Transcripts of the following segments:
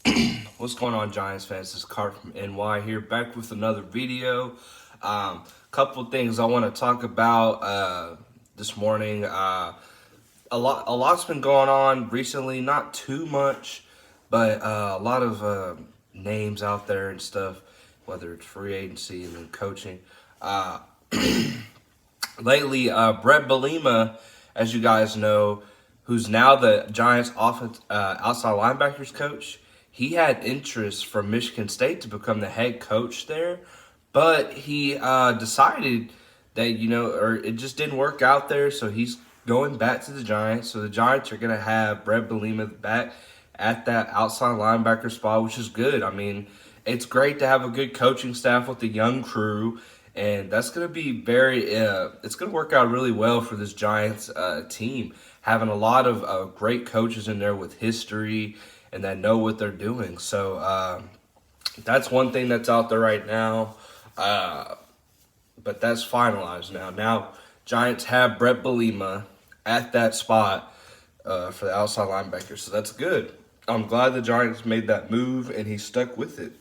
What's going on, Giants fans? This is Cart from NY here, back with another video. Couple things I want to talk about this morning. A lot's been going on recently, not too much, but a lot of names out there and stuff, whether it's free agency and then coaching. Uh, Lately, Bret Bielema, as you guys know, who's now the Giants' outside linebackers coach, he had interest from Michigan State to become the head coach there, but he decided that or it just didn't work out there, so he's going back to the Giants. So the Giants are gonna have Bret Bielema back at that outside linebacker spot, which is good. I mean, it's great to have a good coaching staff with a young crew, and that's going to be it's going to work out really well for this Giants team, having a lot of great coaches in there with history and that know what they're doing. So that's one thing that's out there right now, but that's finalized now. Now, Giants have Bret Bielema at that spot for the outside linebacker, so that's good. I'm glad the Giants made that move and he stuck with it.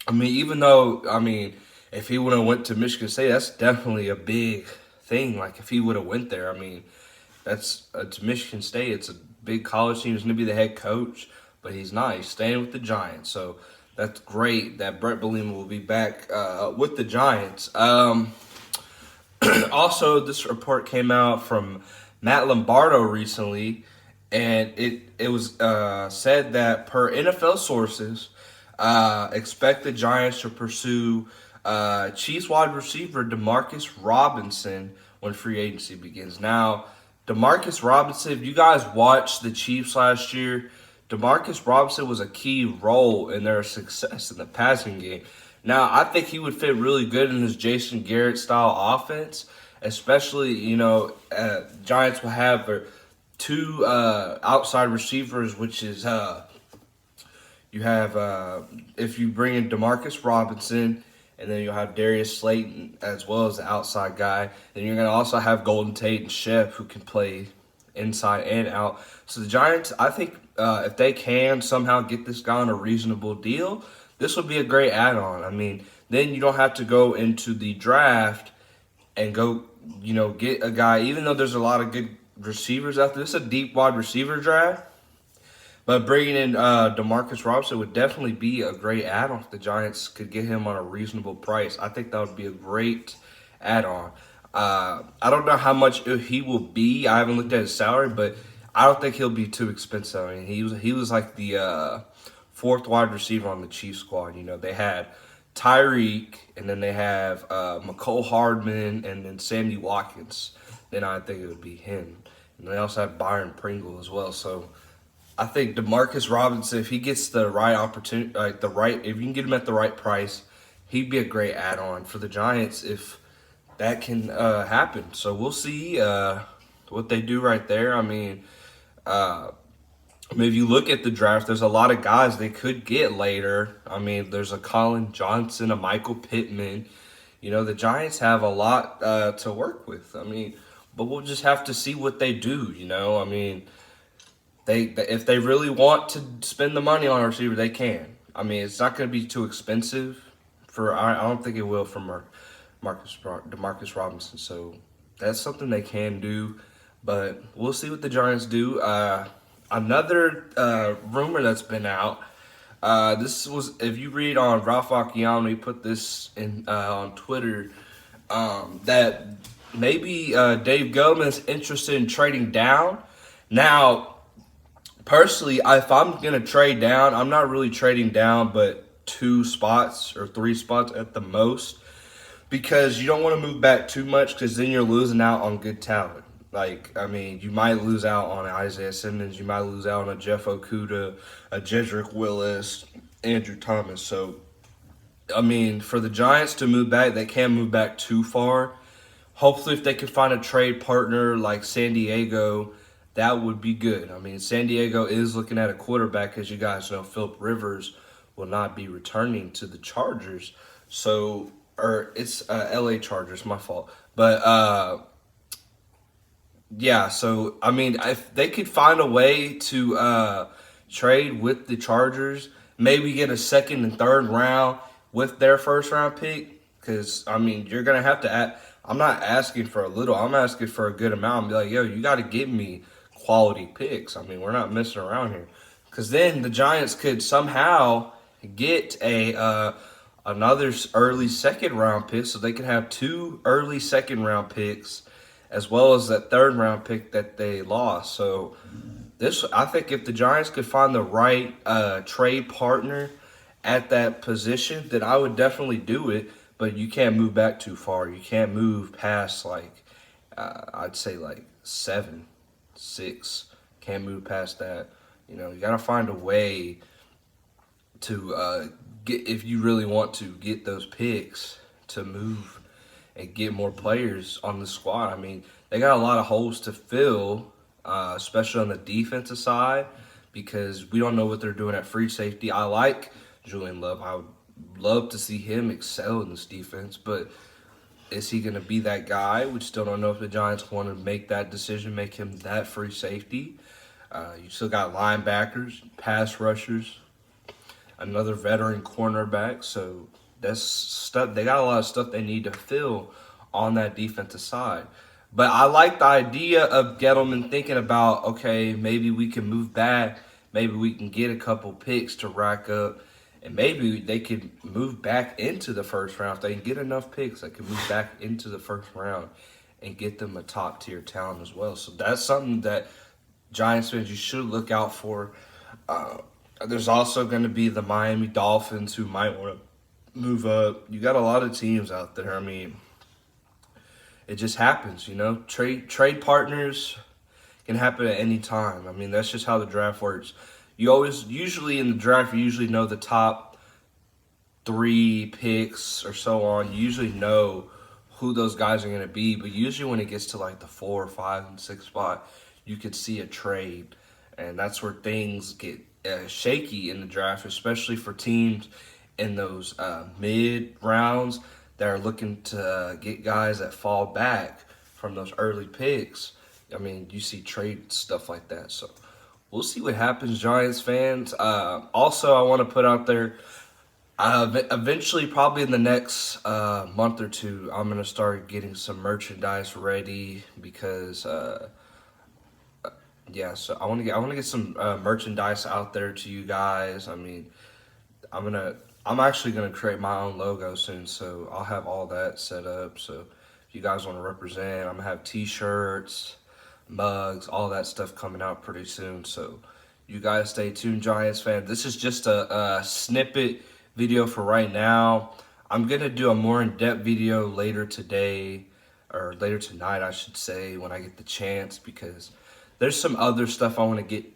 I mean, if he would have went to Michigan State, that's definitely a big thing. Like, if he would have went there, I mean, it's Michigan State. It's a big college team. He's going to be the head coach, but he's not. He's staying with the Giants. So that's great that Bret Bielema will be back with the Giants. Also, this report came out from Matt Lombardo recently, and it was said that per NFL sources, expect the Giants to pursue Chiefs wide receiver Demarcus Robinson when free agency begins. Now, Demarcus Robinson, if you guys watched the Chiefs last year, Demarcus Robinson was a key role in their success in the passing game. Now, I think he would fit really good in this Jason Garrett style offense, especially, Giants will have their two outside receivers, which is you have if you bring in Demarcus Robinson, and then you'll have Darius Slayton as well as the outside guy. Then you're going to also have Golden Tate and Shep who can play inside and out. So the Giants, I think if they can somehow get this guy on a reasonable deal, this would be a great add-on. I mean, then you don't have to go into the draft and go, get a guy, even though there's a lot of good receivers out there. This is a deep wide receiver draft. But bringing in Demarcus Robinson would definitely be a great add-on if the Giants could get him on a reasonable price. I think that would be a great add-on. I don't know how much he will be. I haven't looked at his salary, but I don't think he'll be too expensive. I mean, he was like the fourth wide receiver on the Chiefs squad. They had Tyreek, and then they have McCole Hardman, and then Sammy Watkins. Then I think it would be him. And they also have Byron Pringle as well. So I think Demarcus Robinson, if he gets the right opportunity, if you can get him at the right price, he'd be a great add-on for the Giants if that can happen. So we'll see what they do right there. I mean, if you look at the draft, there's a lot of guys they could get later. I mean, there's a Colin Johnson, a Michael Pittman. The Giants have a lot to work with. I mean, but we'll just have to see what they do. I mean, if they really want to spend the money on a receiver, they can. I mean, it's not going to be too expensive. I don't think it will for Demarcus Robinson. So that's something they can do. But we'll see what the Giants do. Another rumor that's been out. This was, if you read on Ralph Acciano, he put this in on Twitter, that maybe Dave Gettleman is interested in trading down. Now, personally, if I'm going to trade down, I'm not really trading down but 2 spots or 3 spots at the most, because you don't want to move back too much, because then you're losing out on good talent. Like, I mean, you might lose out on Isaiah Simmons, you might lose out on a Jeff Okudah, a Jedrick Willis, Andrew Thomas. So, I mean, for the Giants to move back, they can't move back too far. Hopefully, if they can find a trade partner like San Diego, that would be good. I mean, San Diego is looking at a quarterback. As you guys know, Philip Rivers will not be returning to the Chargers. So, or it's LA Chargers, my fault. But, yeah, so, I mean, if they could find a way to trade with the Chargers, maybe get a second and third round with their first round pick. Because, I mean, you're going to have to add. I'm not asking for a little. I'm asking for a good amount. I'm be like, yo, you got to give me quality picks. I mean, we're not messing around here. Because then the Giants could somehow get another early second round pick, so they could have 2 early second round picks, as well as that third round pick that they lost. So I think if the Giants could find the right trade partner at that position, then I would definitely do it. But you can't move back too far. You can't move past I'd say 7, 6. Can't move past that. You know, you got to find a way to get, if you really want to get those picks, to move and get more players on the squad. I mean, they got a lot of holes to fill, especially on the defensive side, because we don't know what they're doing at free safety. I like Julian Love. I would love to see him excel in this defense, but is he going to be that guy? We still don't know if the Giants want to make that decision, make him that free safety. You still got linebackers, pass rushers, another veteran cornerback. So that's stuff. They got a lot of stuff they need to fill on that defensive side. But I like the idea of Gettleman thinking about, okay, maybe we can move back. Maybe we can get a couple picks to rack up. And maybe they could move back into the first round. If they can get enough picks, they could move back into the first round and get them a top-tier talent as well. So that's something that Giants fans, you should look out for. There's also going to be the Miami Dolphins, who might want to move up. You got a lot of teams out there. I mean, it just happens, you know. Trade partners can happen at any time. I mean, that's just how the draft works. Usually in the draft, you usually know the top 3 picks or so on. You usually know who those guys are going to be. But usually when it gets to the 4, 5, and 6 spot, you could see a trade. And that's where things get shaky in the draft, especially for teams in those mid rounds that are looking to get guys that fall back from those early picks. I mean, you see trade stuff like that. So we'll see what happens, Giants fans. Also, I want to put out there, eventually, probably in the next month or two, I'm going to start getting some merchandise ready because, so I want to get some merchandise out there to you guys. I mean, I'm actually gonna create my own logo soon, so I'll have all that set up. So if you guys want to represent, I'm gonna have T-shirts, mugs, all that stuff coming out pretty soon. So you guys stay tuned, Giants fan. This is just a snippet video for right now. I'm gonna do a more in-depth video later today, or later tonight, I should say, when I get the chance, because there's some other stuff I want to get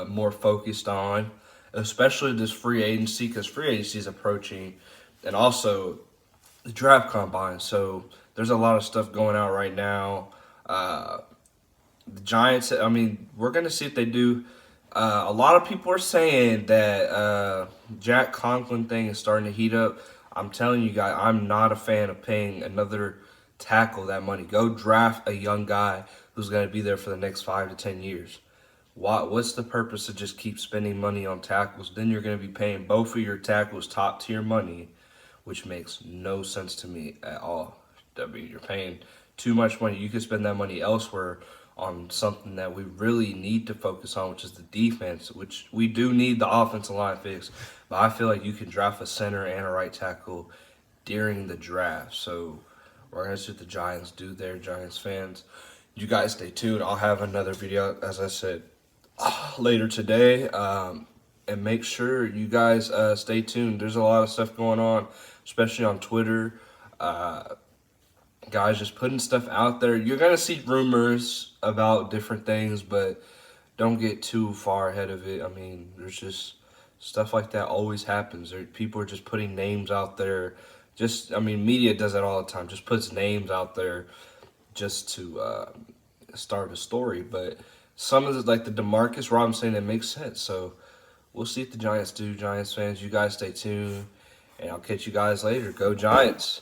more focused on, especially this free agency, because free agency is approaching, and also the draft combine. So there's a lot of stuff going out right now. The Giants, I mean, we're going to see if they do. A lot of people are saying that Jack Conklin thing is starting to heat up. I'm telling you guys, I'm not a fan of paying another tackle that money. Go draft a young guy who's going to be there for the next 5 to 10 years. What's the purpose to just keep spending money on tackles? Then you're going to be paying both of your tackles top tier money, which makes no sense to me at all. I mean, you're paying too much money. You could spend that money elsewhere on something that we really need to focus on, which is the defense, which we do need the offensive line fixed. But I feel like you can draft a center and a right tackle during the draft. So we're going to see what the Giants do there, Giants fans. You guys stay tuned. I'll have another video, as I said, later today. And make sure you guys stay tuned. There's a lot of stuff going on, especially on Twitter. Guys just putting stuff out there. You're going to see rumors about different things, but don't get too far ahead of it. I mean, there's just stuff like that always happens. People are just putting names out there. Media does that all the time. Just puts names out there just to start a story. But some of the Demarcus Robinson, it makes sense. So we'll see what the Giants do, Giants fans. You guys stay tuned, and I'll catch you guys later. Go Giants.